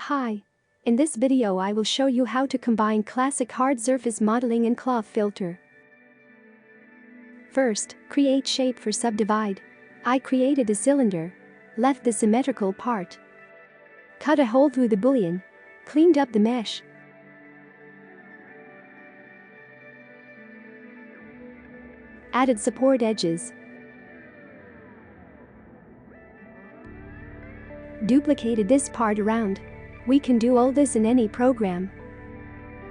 Hi. In this video I will show you how to combine classic hard surface modeling and cloth filter. First, create shape for subdivide. I created a cylinder. Left the symmetrical part. Cut a hole through the boolean. Cleaned up the mesh. Added support edges. Duplicated this part around. We can do all this in any program.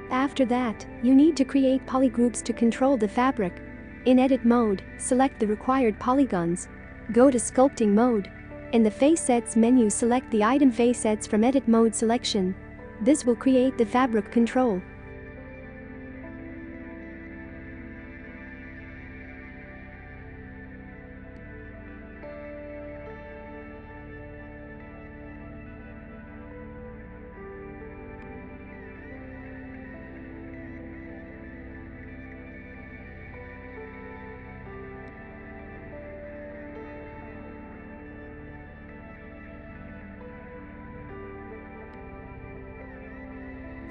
After that, you need to create polygroups to control the fabric. In edit mode, select the required polygons. Go to sculpting mode. In the facets menu, select the item facets from edit mode selection. This will create the fabric control.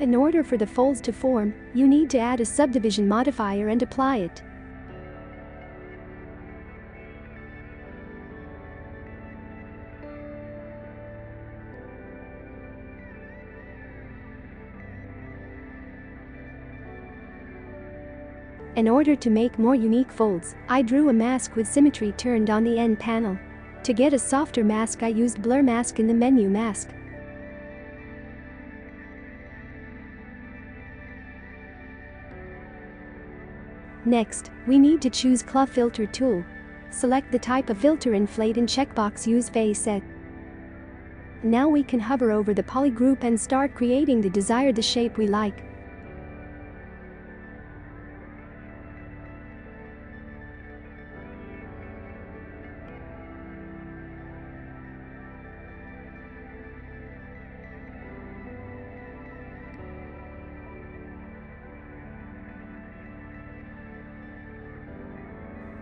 In order for the folds to form, you need to add a subdivision modifier and apply it. In order to make more unique folds, I drew a mask with symmetry turned on the end panel. To get a softer mask, I used blur mask in the menu mask. Next, we need to choose Cloth Filter tool. Select the type of filter, inflate and checkbox use facet. Now we can hover over the polygroup and start creating the desired shape we like.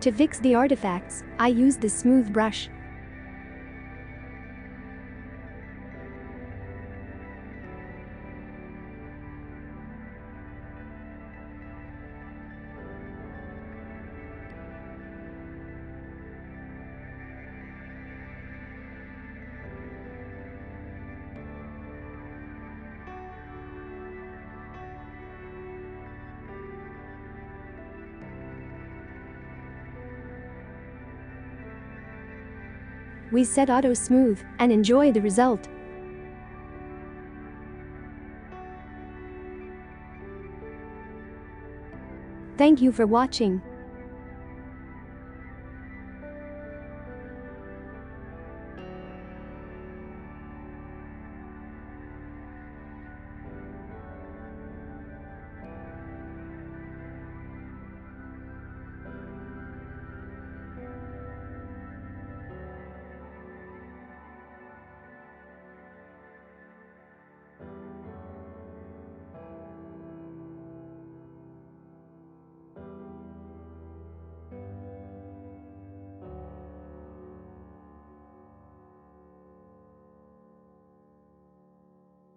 To fix the artifacts, I use the smooth brush. We set auto smooth and enjoy the result. Thank you for watching.